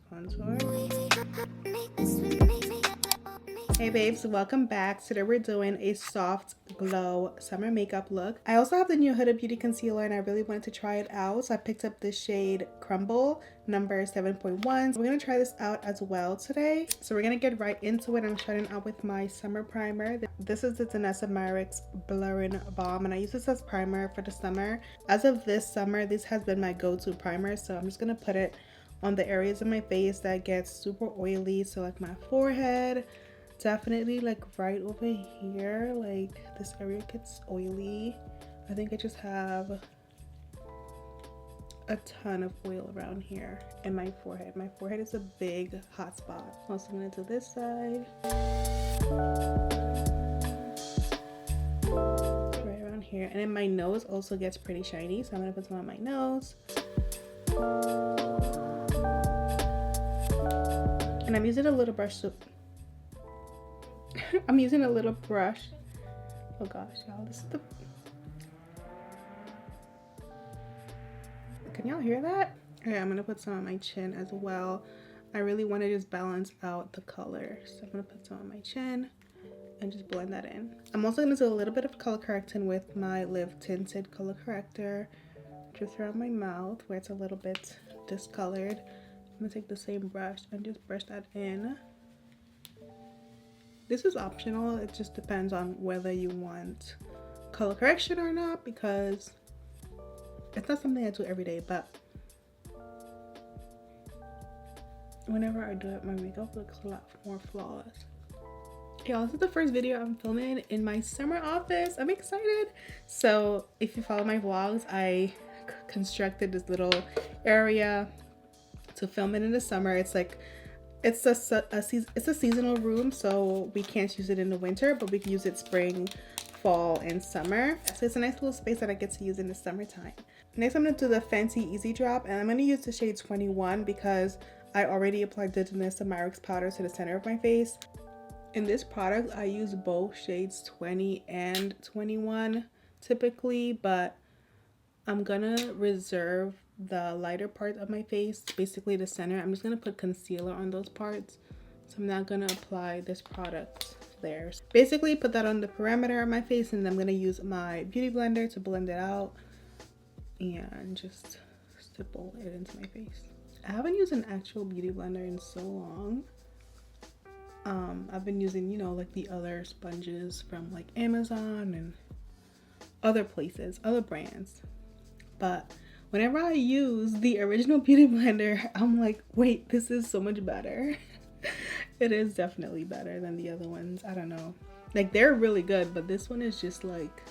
Contour. Hey babes, welcome back. Today we're doing a soft glow summer makeup look. I also have the new Huda Beauty concealer and I really wanted to try it out, so I picked up this shade Crumble number 7.1. So we're gonna try this out as well today. So we're gonna get right into it. I'm starting out with my summer primer. This is the ETHNICITY Blurring Balm, and I use this as primer for the summer. As of this summer, this has been my go-to primer, so I'm just gonna put it on the areas of my face that gets super oily, so like my forehead, definitely like right over here, like this area gets oily. I think I just have a ton of oil around here in my forehead. My forehead is a big hot spot. Also gonna do this side, right around here, and then my nose also gets pretty shiny, so I'm gonna put some on my nose. And I'm using a little brush to I'm using a little brush. Oh gosh, y'all, this is the... Can y'all hear that? Okay, I'm gonna put some on my chin as well. I really want to just balance out the color, so I'm gonna put some on my chin and just blend that in. I'm also gonna do a little bit of color correcting with my Live Tinted color corrector just around my mouth where it's a little bit discolored. I'm gonna take the same brush and just brush that in. This is optional, it just depends on whether you want color correction or not, because it's not something I do every day, but whenever I do it, my makeup looks a lot more flawless. Y'all, this is the first video I'm filming in my summer office. I'm excited. So if you follow my vlogs, I constructed this little area to film it in the summer. It's like it's a seasonal room, so we can't use it in the winter, but we can use it spring, fall, and summer. So it's a nice little space that I get to use in the summertime. Next, I'm gonna do the Fenty Easy Drop, and I'm gonna use the shade 21 because I already applied the ETHNICITY powder to the center of my face. In this product, I use both shades 20 and 21 typically, but I'm gonna reserve the lighter part of my face, basically the center. I'm just gonna put concealer on those parts, so I'm not gonna apply this product there. Basically put that on the perimeter of my face, and then I'm gonna use my beauty blender to blend it out and just stipple it into my face. I haven't used an actual beauty blender in so long. I've been using, you know, like the other sponges from like Amazon and other places, other brands, but whenever I use the original beauty blender, I'm like, wait, this is so much better. It is definitely better than the other ones. I don't know, like they're really good, but this one is just like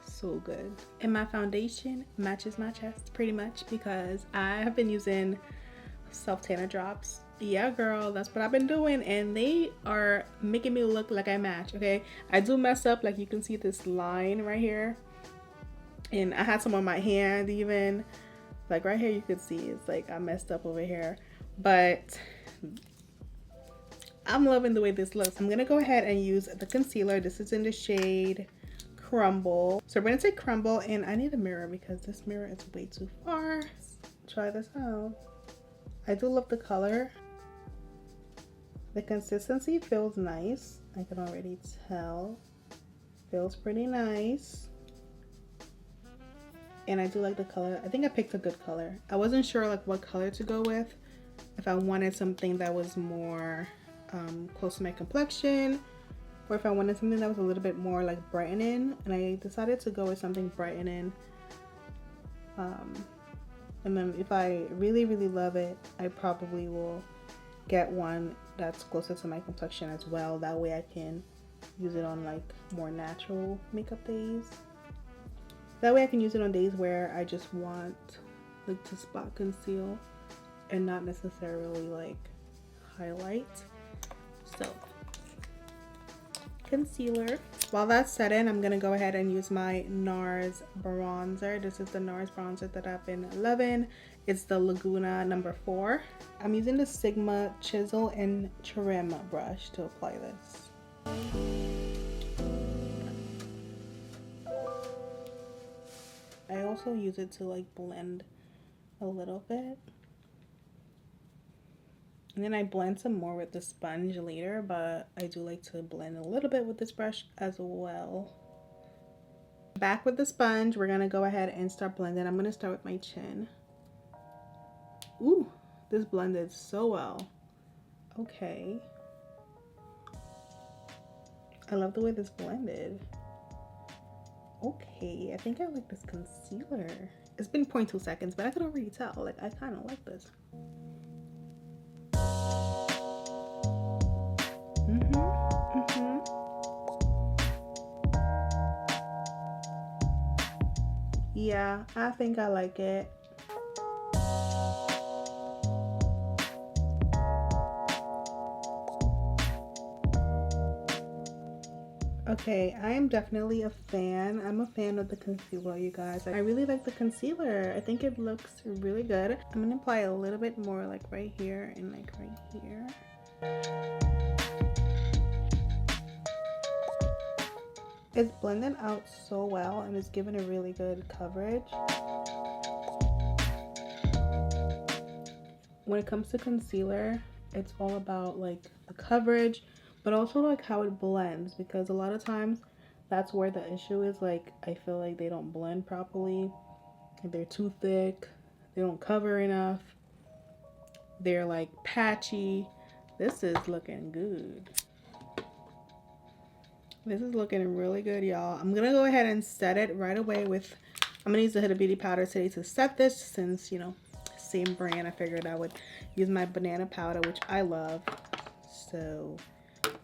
so good. And my foundation matches my chest pretty much because I have been using self tanner drops. Yeah girl, that's what I've been doing, and they are making me look like I match. Okay, I do mess up, like you can see this line right here, and I had some on my hand even, like right here you could see it's like I messed up over here, but I'm loving the way this looks. I'm gonna go ahead and use the concealer. This is in the shade Crumble. So we're gonna take Crumble, and I need a mirror because this mirror is way too far. Let's try this out. I do love the color. The consistency feels nice. I can already tell. Feels pretty nice. And I do like the color. I think I picked a good color. I wasn't sure like what color to go with. If I wanted something that was more close to my complexion, or if I wanted something that was a little bit more like brightening. And I decided to go with something brightening. And then if I really love it, I probably will get one that's closer to my complexion as well. That way I can use it on like more natural makeup days. That way I can use it on days where I just want like to spot conceal and not necessarily like highlight. So concealer. While that's set in, I'm gonna go ahead and use my NARS bronzer. This is the NARS bronzer that I've been loving. It's the Laguna number 4. I'm using the Sigma Chisel and Trim brush to apply this. I also use it to like blend a little bit. And then I blend some more with the sponge later, but I do like to blend a little bit with this brush as well. Back with the sponge, we're gonna go ahead and start blending. I'm gonna start with my chin. Ooh, this blended so well. Okay. I love the way this blended. Okay, I think I like this concealer. It's been 0.2 seconds, but I can already tell. Like, I kind of like this. Yeah, I think I like it. Okay, I am definitely a fan. I'm a fan of the concealer, you guys. I really like the concealer. I think it looks really good. I'm gonna apply a little bit more like right here and like right here. It's blending out so well and it's giving a really good coverage. When it comes to concealer, it's all about like the coverage, but also like how it blends, because a lot of times that's where the issue is. Like, I feel like they don't blend properly, they're too thick, they don't cover enough, they're like patchy. This is looking good. This is looking really good, y'all. I'm gonna go ahead and set it right away with, I'm gonna use the Huda Beauty powder today to set this, since, you know, same brand. I figured I would use my banana powder, which I love, so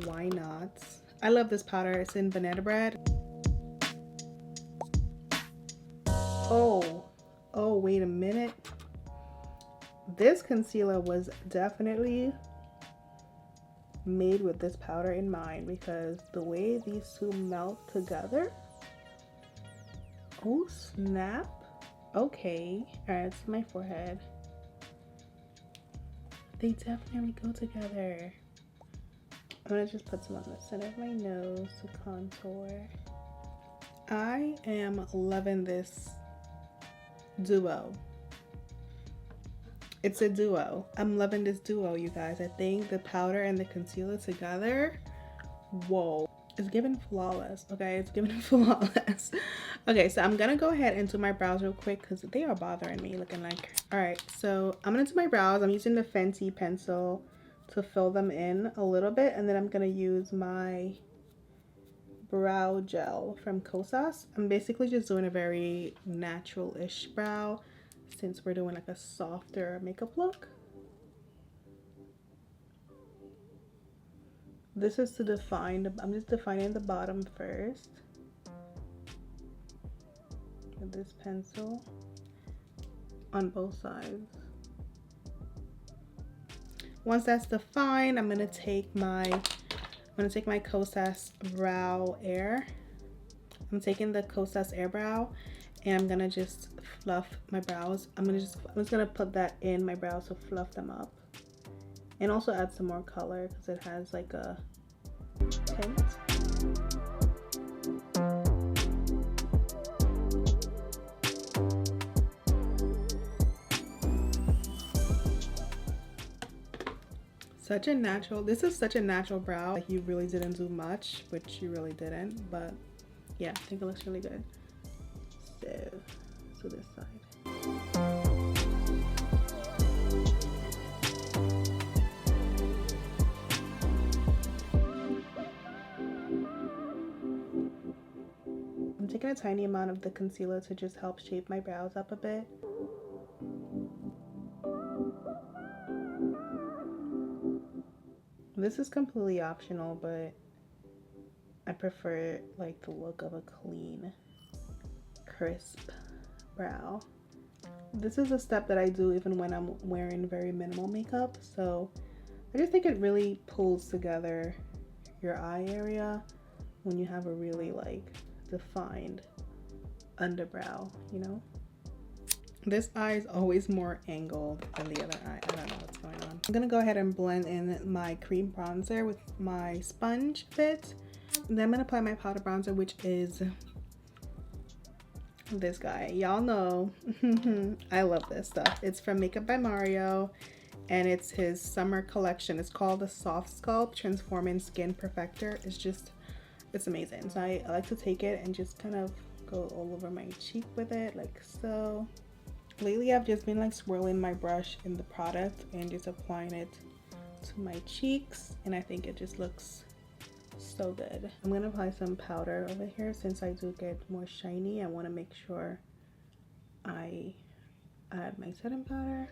why not? I love this powder. It's in banana bread. Oh, wait a minute. This concealer was definitely made with this powder in mind, because the way these two melt together. Oh snap. Okay, all right, it's my forehead. They definitely go together. I'm gonna just put some on the center of my nose to contour. I am loving this duo. It's a duo. I'm loving this duo, you guys. I think the powder and the concealer together, whoa, it's giving flawless. Okay, it's giving flawless. Okay, so I'm gonna go ahead and do my brows real quick because they are bothering me looking like. All right, so I'm gonna do my brows. I'm using the Fenty pencil to fill them in a little bit, and then I'm gonna use my brow gel from Kosas. I'm basically just doing a very natural-ish brow, since we're doing like a softer makeup look. This is to define, I'm just defining the bottom first with this pencil on both sides. Once that's defined, I'm gonna take my Kosas Brow Air. I'm taking the Kosas Air Brow, and I'm gonna just fluff my brows. I'm just gonna put that in my brows to fluff them up, and also add some more color because it has like a tint. Such a natural, this is such a natural brow. Like, you really didn't do much, which you really didn't, but yeah, I think it looks really good. So this side. I'm taking a tiny amount of the concealer to just help shape my brows up a bit. This is completely optional, but I prefer like the look of a clean, crisp brow. This is a step that I do even when I'm wearing very minimal makeup, so I just think it really pulls together your eye area when you have a really like defined underbrow, you know? This eye is always more angled than the other eye. I don't know what's going on. I'm gonna go ahead and blend in my cream bronzer with my sponge bit. And then I'm gonna apply my powder bronzer, which is this guy. Y'all know I love this stuff. It's from Makeup by Mario, and it's his summer collection. It's called the Soft Sculpt Transforming Skin Perfector. It's amazing. So I like to take it and just kind of go all over my cheek with it, like so. Lately I've just been like swirling my brush in the product and just applying it to my cheeks, and I think it just looks so good. I'm gonna apply some powder over here since I do get more shiny. I want to make sure I add my setting powder.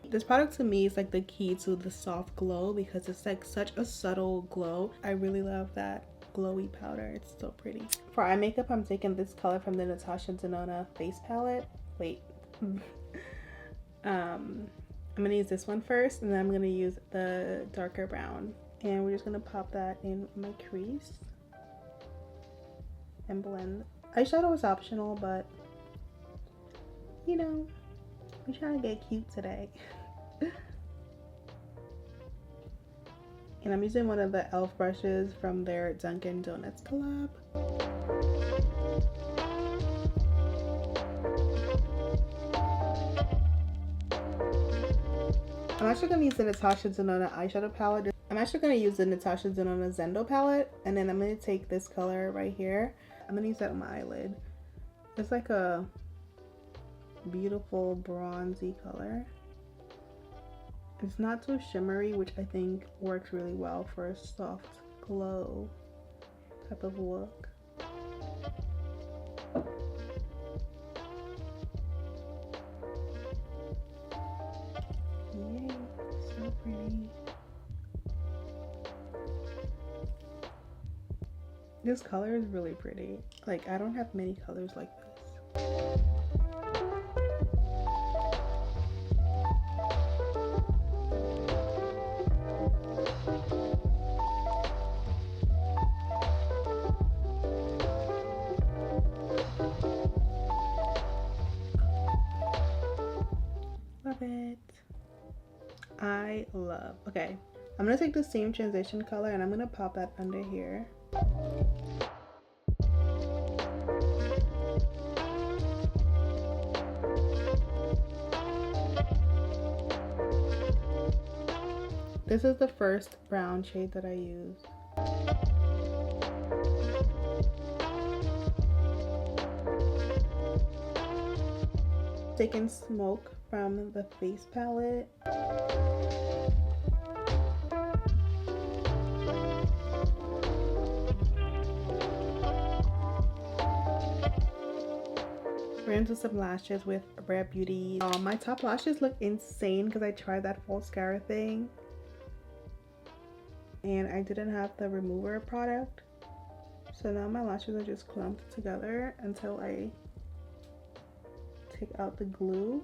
This product to me is like the key to the soft glow because it's like such a subtle glow. I really love that glowy powder. It's so pretty. For eye makeup, I'm taking this color from the Natasha Denona face palette. Wait. I'm gonna use this one first, and then I'm gonna use the darker brown, and we're just gonna pop that in my crease and blend. Eyeshadow is optional, but you know, I'm trying to get cute today. And I'm using one of the e.l.f. brushes from their Dunkin' Donuts collab. I'm actually going to use the Natasha Denona eyeshadow palette. I'm actually going to use the Natasha Denona Zendo palette, and then I'm going to take this color right here. I'm going to use that on my eyelid. It's like a beautiful bronzy color. It's not too shimmery, which I think works really well for a soft glow type of look. Yay, so pretty. This color is really pretty. Like, I don't have many colors like this. Love it. I love. Okay, I'm gonna take the same transition color and I'm gonna pop that under here. This is the first brown shade that I used. Taking Smoke from the face palette. We're into some lashes with Rare Beauty. My top lashes look insane because I tried that false mascara thing and I didn't have the remover product. So now my lashes are just clumped together until I take out the glue.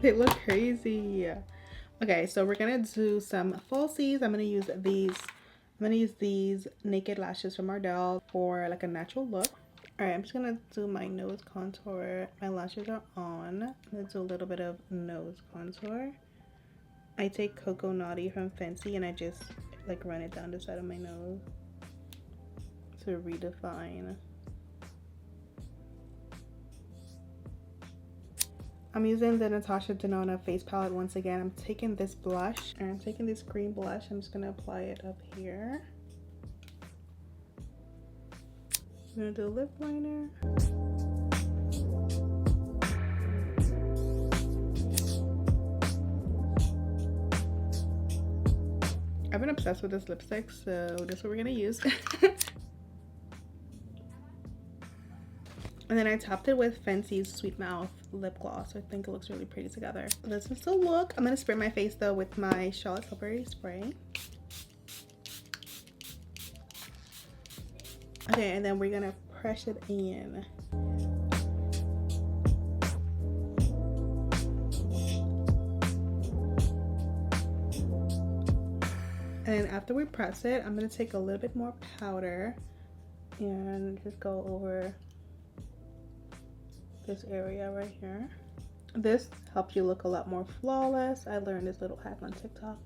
They look crazy. Okay, so we're gonna do some falsies. I'm gonna use these Naked lashes from Ardell for like a natural look. All right, I'm just gonna do my nose contour. My lashes are on. I'm gonna do a little bit of nose contour. I take Cocoa Naughty from Fenty and I just like run it down the side of my nose to redefine. I'm using the Natasha Denona face palette once again. I'm taking this blush and I'm taking this green blush. I'm just gonna apply it up here. I'm gonna do a lip liner. I've been obsessed with this lipstick, so that's what we're gonna use. And then I topped it with Fenty's Sweet Mouth lip gloss. I think it looks really pretty together. This is the look. I'm gonna spray my face though with my Charlotte Tilbury spray. Okay, and then we're gonna press it in. And after we press it, I'm gonna take a little bit more powder and just go over this area right here. This helps you look a lot more flawless. I learned this little hack on TikTok.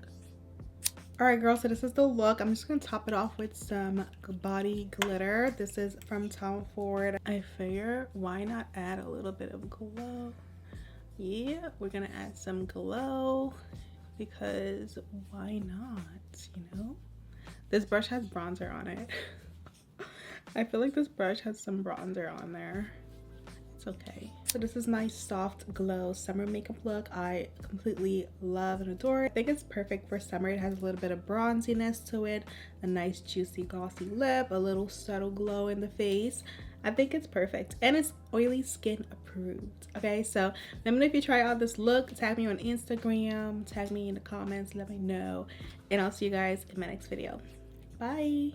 All right, girls, so this is the look. I'm just gonna top it off with some body glitter. This is from Tom Ford. I figure why not add a little bit of glow. Yeah, we're gonna add some glow because why not, you know? This brush has bronzer on it. I feel like this brush has some bronzer on there. It's okay. So this is my soft glow summer makeup look. I completely love and adore it. I think it's perfect for summer. It has a little bit of bronziness to it, a nice juicy glossy lip, a little subtle glow in the face. I think it's perfect, and it's oily skin approved. Okay, so let me know if you try out this look. Tag me on Instagram, tag me in the comments, let me know, and I'll see you guys in my next video. Bye.